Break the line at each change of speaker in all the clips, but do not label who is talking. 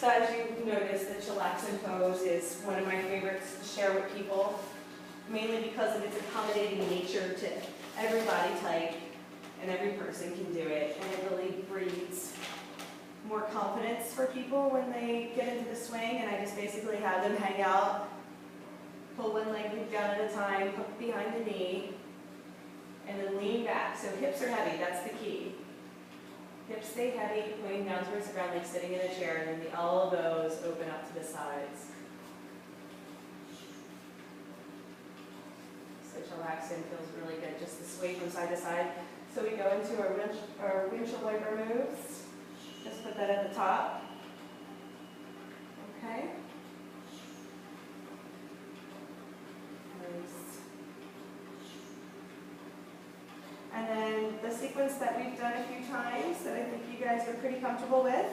So as you notice, the Chillaxin pose is one of my favorites to share with people, mainly because of its accommodating nature to every body type, and every person can do it, and it really breeds more confidence for people when they get into the swing. And I just basically have them hang out, pull one leg loop down at a time, hook behind the knee, and then lean back. So hips are heavy, that's the key. Hips stay heavy, pointing down towards the ground like sitting in a chair, and then the elbows open up to the sides. So Chillaxin feels really good, just to sway from side to side. So we go into our windshield wiper moves. Just put that at the top. Okay. Nice. And then the sequence that we've done a few times that I think you guys are pretty comfortable with.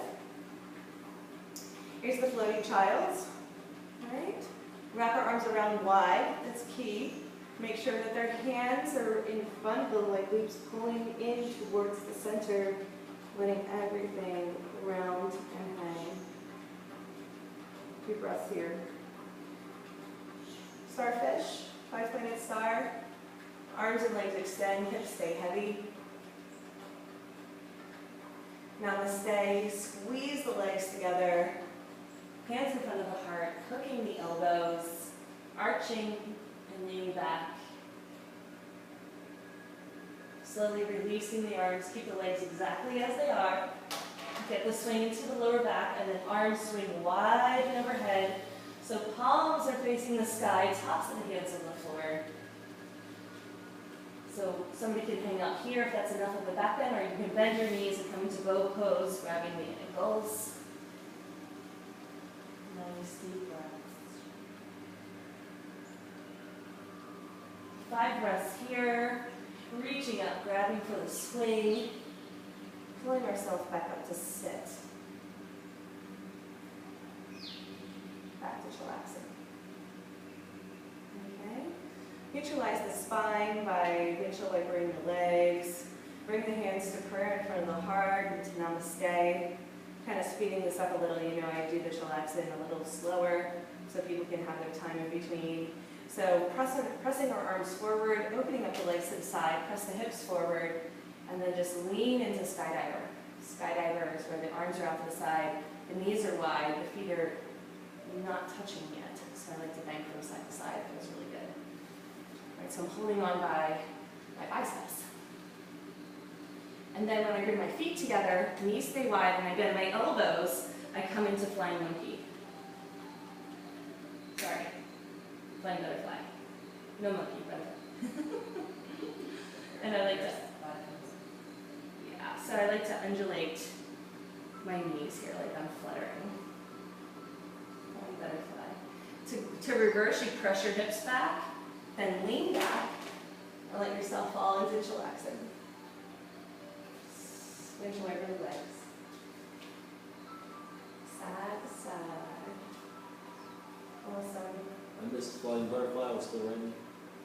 Here's the floating child. All right. Wrap our arms around wide. That's key. Make sure that their hands are in front of the leg loops, pulling in towards the center, letting everything round and hang. 2 breaths here. Starfish, 5-pointed star. Arms and legs extend, hips stay heavy. Namaste, squeeze the legs together. Hands in front of the heart, hooking the elbows, arching and leaning back. Slowly releasing the arms, keep the legs exactly as they are. Get the swing into the lower back, and then arms swing wide and overhead. So palms are facing the sky, tops of the hands on the floor. So somebody can hang out here if that's enough of a back bend, or you can bend your knees and come into bow pose, grabbing the ankles. Nice deep breaths. 5 breaths here. Reaching up, grabbing for the swing, pulling ourselves back up to sit. Back to Chillaxin. Okay. Neutralize the spine by windshield wipering the legs. Bring the hands to prayer in front of the heart, into namaste. Kind of speeding this up a little, you know, I do the Chillaxin a little slower so people can have their time in between. So pressing our arms forward, opening up the legs to the side, press the hips forward, and then just lean into skydiver. Skydiver is where the arms are out to the side, the knees are wide, the feet are not touching yet. So I like to bang from side to side, it feels really good. All right, so I'm holding on by my biceps. And then when I bring my feet together, knees stay wide, and I bend my elbows, I come into flying monkey. Sorry. Flying butterfly. No monkey, butterfly. And I like to, yeah, so I like to undulate my knees here, like I'm fluttering. Flying butterfly. To reverse, you press your hips back, then lean back, and let yourself fall into Chillaxin. Switch away from the legs. Side to side. Awesome.
I missed flying butterfly, I was still writing.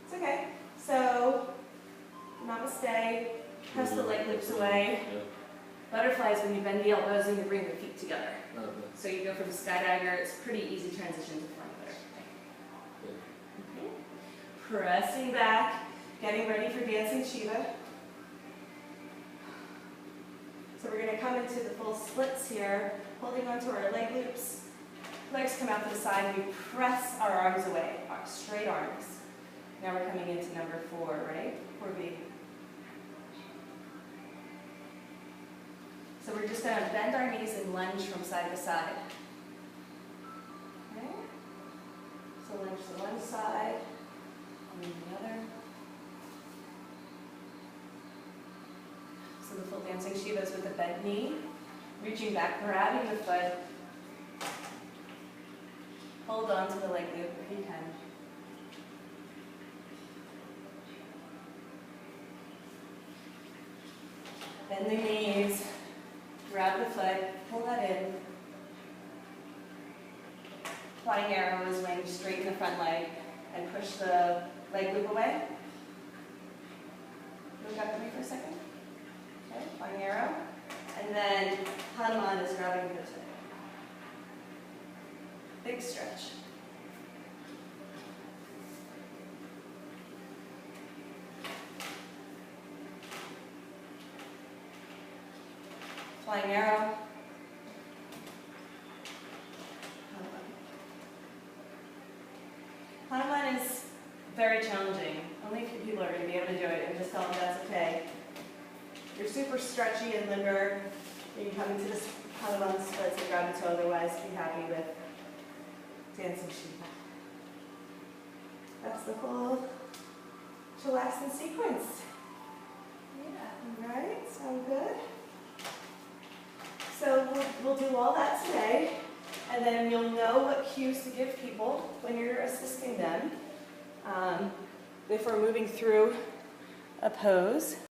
It's okay. So, namaste, press the leg loops away.
Yeah.
Butterfly is when you bend the elbows and you bring the feet together.
Okay.
So you go from skydiver, it's a pretty easy transition to flying butterfly.
Yeah.
Okay. Pressing back, getting ready for dancing Shiva. So we're going to come into the full splits here, holding onto our leg loops. Legs come out to the side, and we press our arms away, our straight arms. Now we're coming into number 4, right? 4B. So we're just going to bend our knees and lunge from side to side. Okay? So lunge to one side, and then the other. So the full dancing Shiva is with the bent knee, reaching back, grabbing the foot. Hold on to the leg loop if you can. Bend the knees, grab the foot, pull that in. Flying arrow is when you straighten the front leg and push the leg loop away. Look up at me for a second. Okay, flying arrow. And then Hanuman is grabbing the toe. Big stretch. Flying arrow. Hanuman is very challenging. Only a few people are going to be able to do it, and just tell them that's okay. You're super stretchy and limber. You can come into this Hanuman splits and grab the toe, otherwise be happy with dancing Shiva. That's the full Chillaxin sequence. Yeah, all right, sound good? So we'll do all that today, and then you'll know what cues to give people when you're assisting them. If we're moving through a pose.